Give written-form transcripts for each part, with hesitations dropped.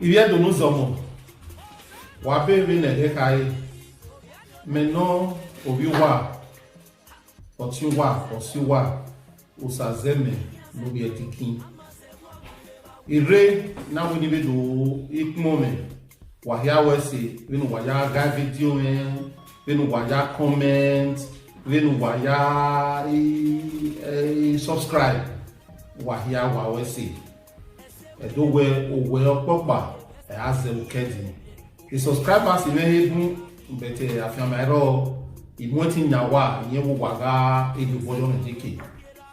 Il vient de nous hommes. Wape vine kai. Maintenant, au biwa, otiwa, osiwa, usazeme, nubietikin. Ire na wini be do ikmome. Wahia wese, venu waya ga video men, venu waya comment, venu waya subscribe. Wahia wa wese. Edo we okpokpa e aze ukedi. The subscribers in even bete afiamero imweti nyawa nyewo waga eduboyo ndike.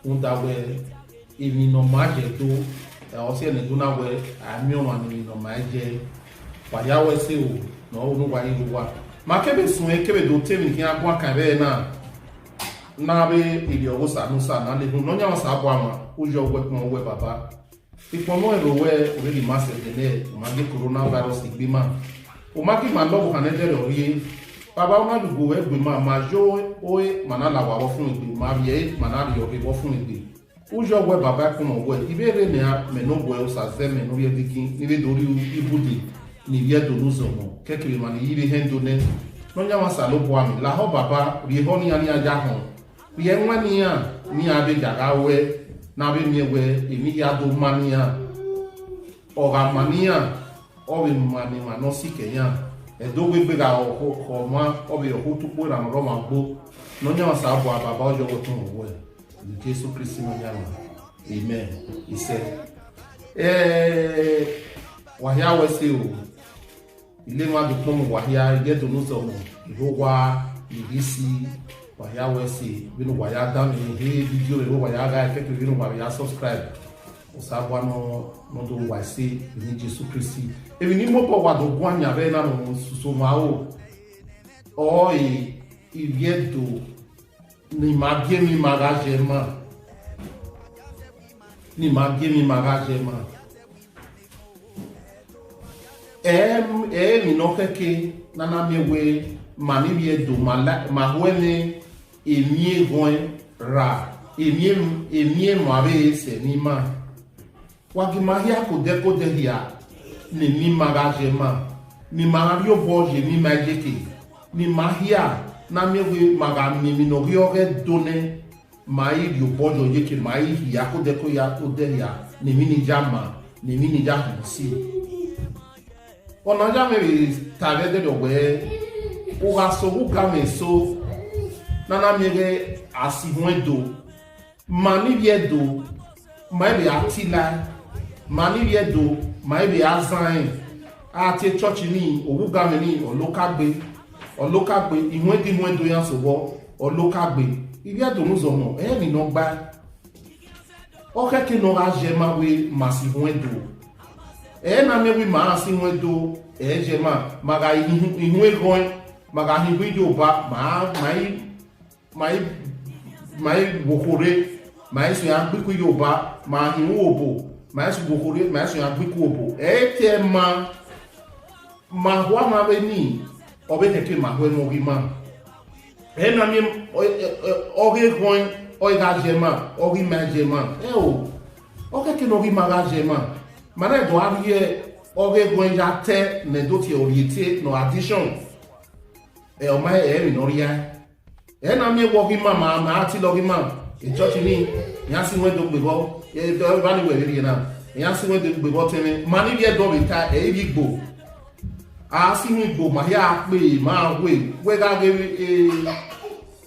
Unda we imi no maje do o se ne do na we ami o mani no maje waya we se o no onu wa iru wa. Makebe sun ekebe do temi kin agwa kan be na be ibi owo sanu sa na le no nya sa agwa ma ujo we pon we baba. Ipomo ero we really massive de magi coronavirus igbima. O maki ma lọ́wọ́ kan nẹ́jẹ́ rẹ̀ orí bàbá wọn àdúgbò ẹgbẹ̀ máa yó oé màná làwàwọ́ fún ìgbè máa yẹ màná rí ọ̀rẹ́ wọ́ fún ìgbè ó yọ wẹ́ bàbá ẹkùn ọ̀wẹ́ ìbéèrè ní mẹ́nọ́wẹ́ ọ̀sàzẹ́mẹ̀ lórí ẹ̀dínkì níbi dorí ibùdó ní ìyẹ́ dòdó zọ̀mọ̀ kẹ́kẹ̀rẹ̀ mà ní yíri hẹ́ndónẹ́ lọ́nyà wọn sàlọ́ bọ́ àmì làhọ́ bàbá rí họ́ ní ajá hàn rí ẹ̀wọ̀n níyà ní abẹ́ gàgà wẹ́ n'abẹ́ miẹ̀wẹ́ èmi yàdó mania ọ̀rà mania obi mani mano sikeya edowe gbega ọma obi ohutukpo na roma gbo no nya sa abo baba ojo wotun owo e Jesu Kristi no nya amen ise wahia wese o ile ma du pom wahia get to no so mo ihowa ibisi wahia wese binu wahia down in he video e wahia ga ke binu wahia subscribe osabwa no do wase ni Jesu Kristi ebi ni mo po wa do gwanya be na no so mao o iviedo ni mabie mi magagema mi no keke nana mewe mani viedo ma huene emie goin ra emie mabe se ni ma wagimahia kodeko dehia ni mi magagema ni mario boje mi majeke ni mahia na mewe magami minorio re donne mai rio bojo yeke mai hia kodeko ya kodehia ni mini jama ni mini jahusi ona jame tare de we o ga so bu game so nana mere asihwedo mani viedo mai atila mani viedo mai azan ati church ni owugame ni olokagbe ihwedi yan sowo olokagbe iviedo nuzomo ni no gba o keke no ga jema we masihwedo na mewi ma asihwedo jema maga ihwe maga hibido ba mai bokore mai so ya gbiku yoba ma hiwo obo mai so bokore mai so ya gbiku obo ma hwa ma be ni obe keke ma hwe no wi ma na mi oge coin oiga jema ogi ma jema o keke no wi ma ga jema mana do arie oge coin ya te ne do ti oriete no addition o ma mi no ria na mi wo gi mama ma ati lo gi ma e church ni yan si we do gbego e do ba ni we ri na yan si we do gbego temi ma ni ye do bi ta e bi gbo a si ni gbo ma ya pe ma we ga ge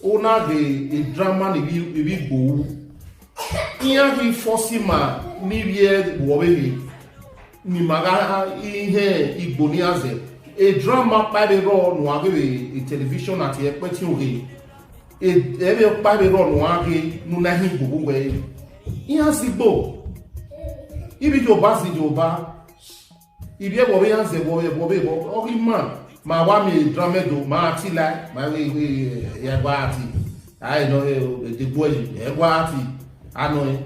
ona de drama ni bi gbo yan ki force ma ni ye wo be ni maga ihe igbo ni aze a drama pa de ro no agbe e television ati e pe ti o re ebe pabe ro no age nu na hin gbogbo we yan sigbo ibi jo ba si jo ba ibi e wo be yan se wo be o ri ma wa mi drama do ma ti la ma we ya gba ati ai no de boy e gba ati ano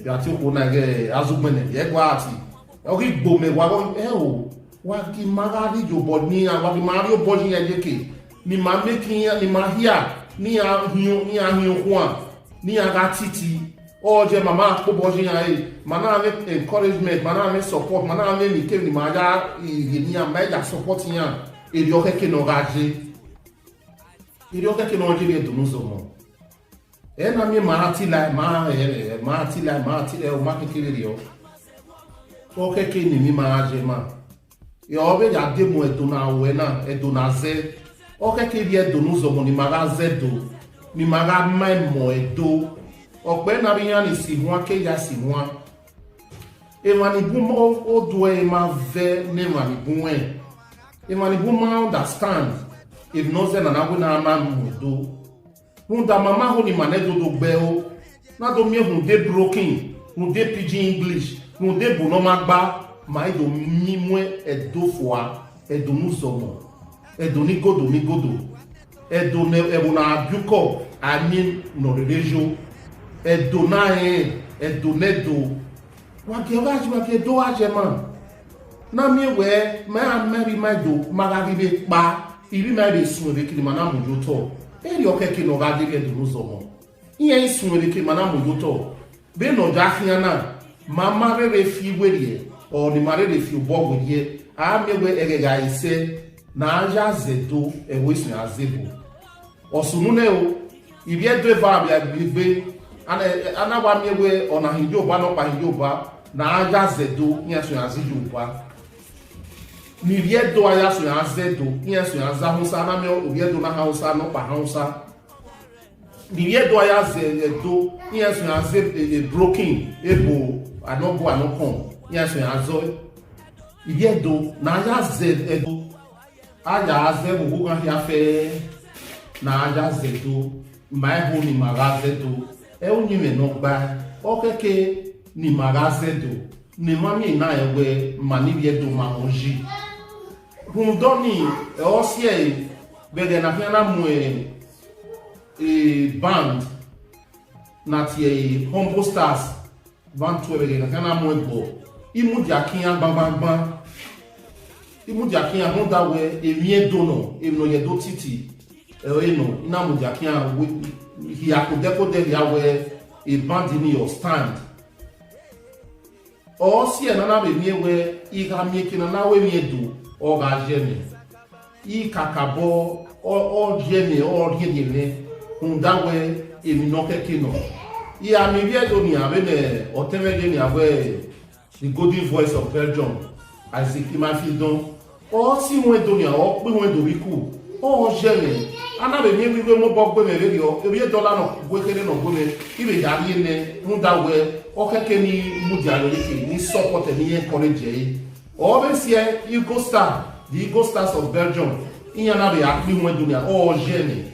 ya ti ko na ge azugbene ye gwa ati o ki gbo me wa o wa ki magari jo bodi ya wa ki mario bodi ya jeke ni ma making ya ni ma hia ni ya hiun kwa ni ya ga titi o je mama ko bodi ya mana ave encouragement mana ave support mana ave ni ke ni ma ja ni ya ma ja support ya e ri o ke no gaje e ri o ke no je ni do nuzo mo e na mi ma ti la o ma kekere ri o o ke ni mi ma je ma yo be ya demo edo na we na edo na ze o ke ri edo nuzo mo ni ma ga ze do ni ma ga mo edo o pe na bi yan ni si ho ke ya si ho e ma ni bu mo o do e ma ve ne ma ni bu e ma ni bu ma understand if no ze na na bu na ma mo edo Hunda mama ho ni manedo do gbe o na do mi hun de broken hun de pidgin English hun de bu no magba ma do mi mu edo foa edo musomo edo ni godo edo ne ebu na abuko ani no rejo edo na edo nedo wa ke do aje man na mi we ma meri ma do magari be pa iri ma be sun be kiri mana mu jo to eri okeke no ga dege do nuzo mo iye isun ere ke mana mo yoto be no ja khiana mama re fi werie o ni mare re fi bo werie a mewe ege ga ise na aja zedo e wesun azebo osunu ne o ibi edo eva bia bibe ana wa mewe ona hijo ba no pa hijo ba na aja zedo nya sun azijo ba ni riedo aya so ya zedo nya so ya za husa na me o riedo na hausa no pa hausa ni riedo aya zedo nya so ya ze broken ebo anogo anokon nya so ya zo riedo na aya zedo aya zedo go kan ya fe na aya zedo mai ho ni magazedo e o ni me no gba o keke ni magazedo ni mami na ewe mani riedo ma onji Hundoni osie bege na fiana mu band na tie Humble Stars band to bege na fiana mu ebo imu diakian bang imu diakian honda we emie dono emno ye do titi eno ina mu diakian we hi akodeko de ya we a band in your stand osie na be mie we iga mie kina na we mie do o ga jeme I kakabo o jeme o riedele undawe eminoke kino I amivie do ni abene o temege ni awe the golden voice of Belgium Isaac Imafidon o si mo do ni o pe mo do biku o jeme ana be mi wiwe mo bogbe me re o ebi $1 no gwekere no gome ibe ga ri ne undawe o keke ni mudialo yiki ni support ni encourage Obesie Eagle Star, the Eagle Stars of Belgium. Iyana be akpi mwe dunia o jeme.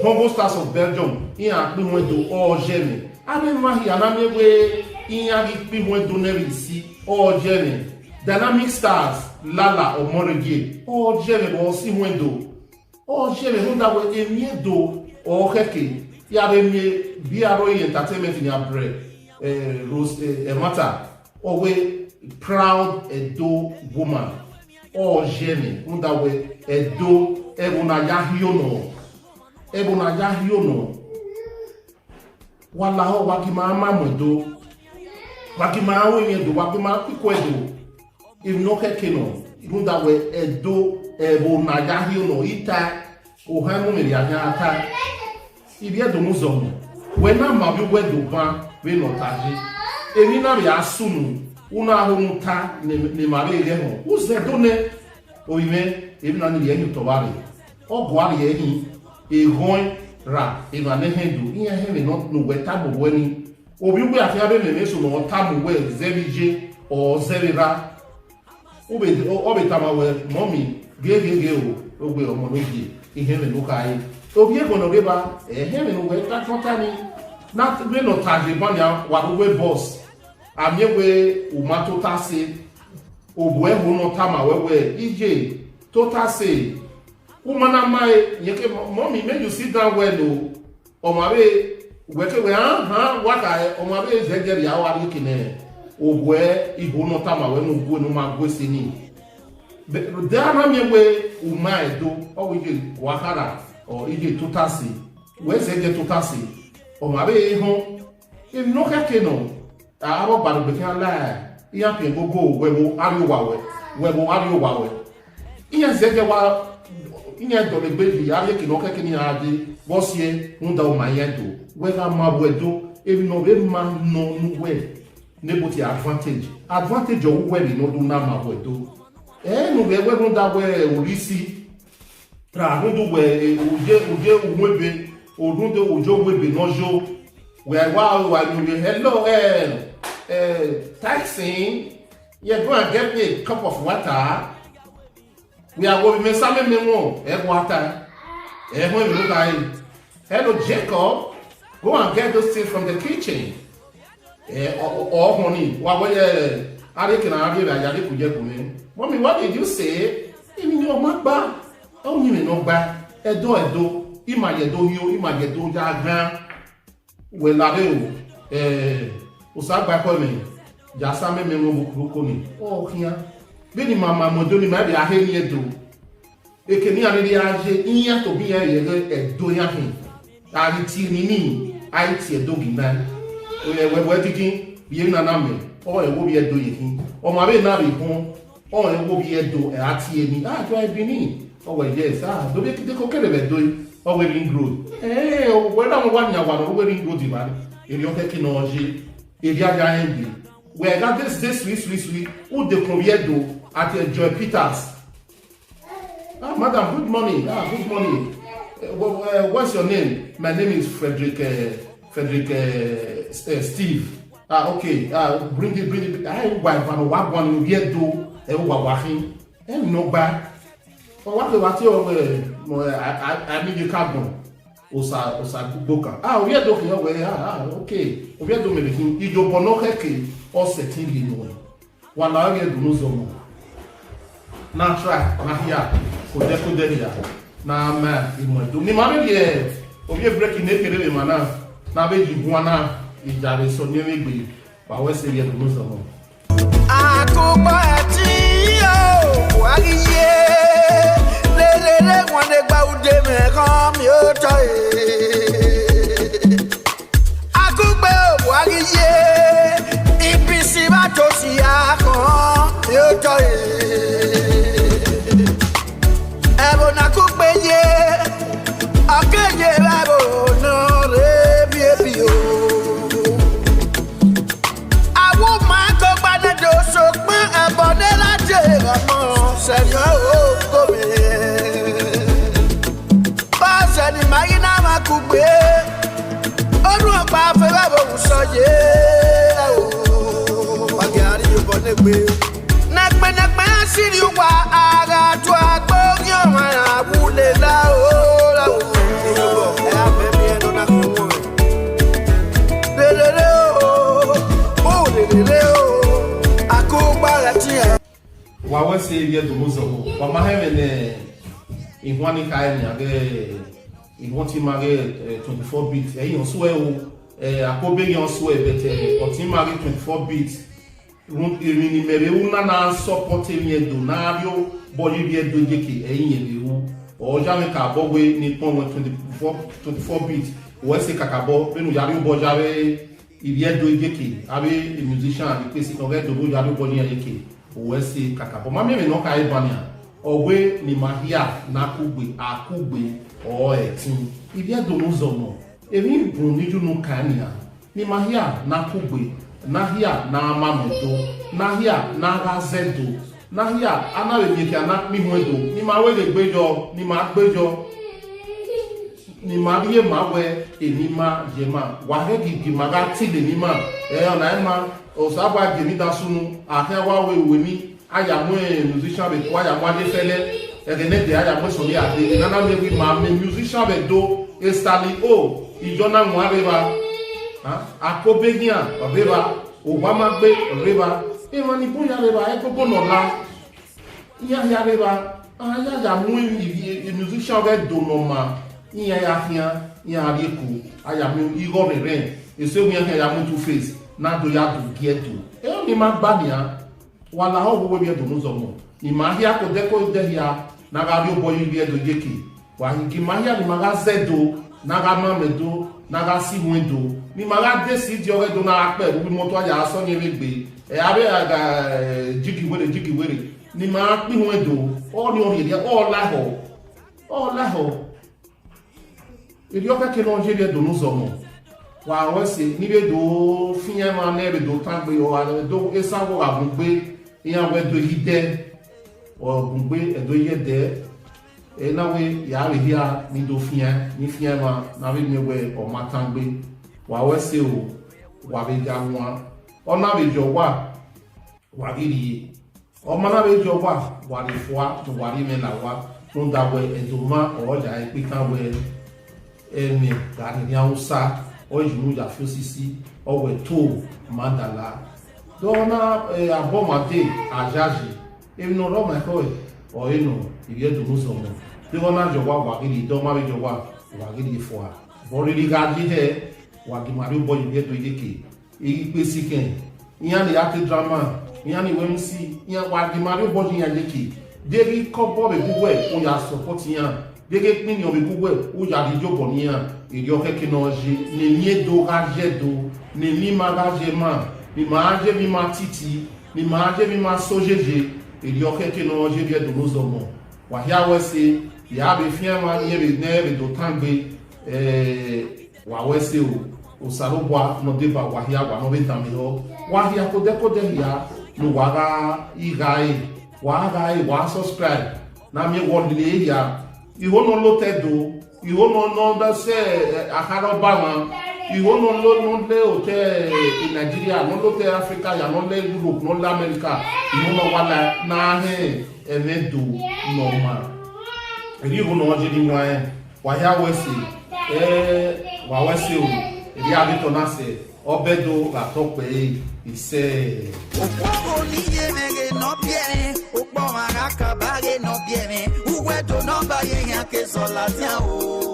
Humble Stars of Belgium. Iya akpi mwe do o jeme. Abe mahi anamewe iya akpi mwe dunia isi o jeme. Dynamic Stars Lala o Morege o jeme bo si mwe do. O jeme hunda we emie do o keke. Ya be mie BRO Entertainment ni abre Rose Mata. O we proud Edo woman o jeme unda we Edo ebuna yahiono wala ho wakima mamodo wakima awo Edo wakima kwiko Edo ibno kekeno unda we Edo ebuna yahiono ita o hamu me ya ata ibi Edo muzomo we na ma bi we do ban we no taje emi na ya sunu una hunta ne mare ile ho uze done oime ebi na ni ye to bare ogware ye ni ehon ra e na ne hendu iya heme no weta bo wani obi gbe afia be me so no tamu we zebije o zerira obe tama we mommy gege o ogbe omo logie ihe me no kai obi e kono beba eheme no weta totani na we no taje banya wa we boss amiewe umato tase obwe hono tama wewe ije totase umana mai yeke mommy make you sit down well o mawe weke we waka o ma be zegeri ya wa kine ogwe ibo no tama we no go no ma go sini there na me we uma edo o we je wakara o ije tutasi we zege tutasi o ma be ho e no ka ke no abo baru be kan la iya pe gogo we bo ari wa we iya zege wa iya do le bebi ari ke no ka ke ni ade bosie unda o ma yedo we ga ma wedo e no be ma no we neboti advantage o we no do na ma wedo no we unda we orisi tra no do we uje umwebe odunde ojo webe nojo we wa you hello taxi yeah go and get me a cup of water we are going me same me won water when you look at it hello Jacob go and get those things from the kitchen or honey what are you mommy what did you say even your magba oh you no ba edo imayedo jagan we lave o sa gba ko mi ja sa me mo ko ni o kian be ni mama mo do ni ma bi aheri edo ekeni ari age iya to bi edo ya hin ari ti ni ai ti edo gina we tikin bi na na me o wo bi edo yin o ma be na bi hun o wo bi edo ati eni jo ai bi ni o we yes do be kite ko kele be do o we ring road we na mo wa nya wa no we ring road ba eri o technology eri aga endi we got this sweet who de combien do at Joy Peters madam good morning what's your name? My name is Frederick Steve okay bring it I wa one we do e wa hin e no ba for what I need you carbon osa boka we do we okay we do me hin ijo bono keke o setting bi no wala we do no zomo na try na here ko de here na ma imo do ni ma be e obi break ni kere ma na be ji buana ijare so ni megbe wa we se ye do no zomo akoba ti o agiye le won de gba ude me kan mi o to akugbe o agiye ipisi ba to si akon mi o to ebo na kugbe ye akeye labo no re bi o awo ma ko gba de do so pe ebo de la je mo se yo o ko mi ni magina makugbe orun pa fe babo soje o magari yo bonegbe nakpe asiri wa ara to agbo ki o ma abule la o e abe mi eno na ko lele o akugba ti e wa we se ye do mozo wa ma he ne ihwani kai ni age ihwoti mare 24 bit eyin so akobe yon so bete oti mare 24 bit run irin ni mere una na support mi edo na bio body bi edo jeke eyin ebewu o ja me ka bogwe ni pon 24 bit we se kakabo benu yari bo jare ibi edo jeke abi musician bi pesi no edo bo yari bo ni jeke we se kakabo ma me no ka ibania ogwe ni mahia na akugbe o etin ibi edo no zomo emi bun niju no kania ni mahia na akugbe nahia na amamodo nahia na gazedo nahia anawe mikia na mihwedo ni ma we gbejo ni ma gbejo ni ma biye ma we eni ma jema wa he gigi maga tile ni ma ona ma o saba gemi da sunu ahewa we ni aya mo musician be wa ya mo de fele e de aya mo so ni ade nana me wi ma me musician be do estali o ijona mo areba akobegia reba obama gbe reba e woni bu ya reba e gogo no la ya reba ya mu musician be do no ma ya fian ya rieko aya mi iro re ese wi ya mu two face na do ya do gieto e ni ma gba ni a wala ho wo bi do no zo mo ni ma hia ko de ya na ga bi obo yi bi do jeki wa ngi ma hia ni ma ga zedo na ga ma medo na ga si window ni ma ga de si di ore do na pe bi mo to aya so ni regbe e abe aga jiki were ni ma pi window o ni ori o la ho e dio ka ke no je do no zo mo wa we se ni be do fiyan ma na be do tan gbe o ale do esa wo abugbe iyan we do ide o bugbe e do yede e na we ya we hia ni do fiyan ma na we mi we o ma tan gbe wa we se o wa be ga won o na be jo wa ri o ma na be jo wa ri fo to wa ri me na wa to da we e do ma o ja e pe kan we emi ga ni Hausa hoje no já fez isso ou é tu manda lá dona a bomba de a jaji ele não roma é ou ele não ele do muso não dona joga wa ele doma be joga wa ele fora bori liga de é wa que mario boy ele do ideke e pesi ken iyan ni ati drama iyan ni wmc iyan wa que mario boy iyan ideke deri kobo be gugwe o ya support iyan dege pin yo be gugwe o ya di jobo ni iyan il y a ni nie do gaje do ni ni magaje ma ni maje mi matiti ni maje mi masojeje il y a technologie bien do nozomo wa ya wese ya be fian ma ni be ne be do tangbe wa wese o sarobwa no deba wa ya wa no be tamiro wa ya ko de ya no wa ga igai wa subscribe na mi won le ya iho no lo tedo iho no da se akaro ba wan iho no le hotel in Nigeria no lo te Africa ya no le Europe no le America iho no wala na he emedo normal iho no je ni wa ya wese wa wese o ri abito na se obedo ga to pe ise o ni ye mege no bien o po maraca bare no bien uwe do no ba ye yan ke so la tian o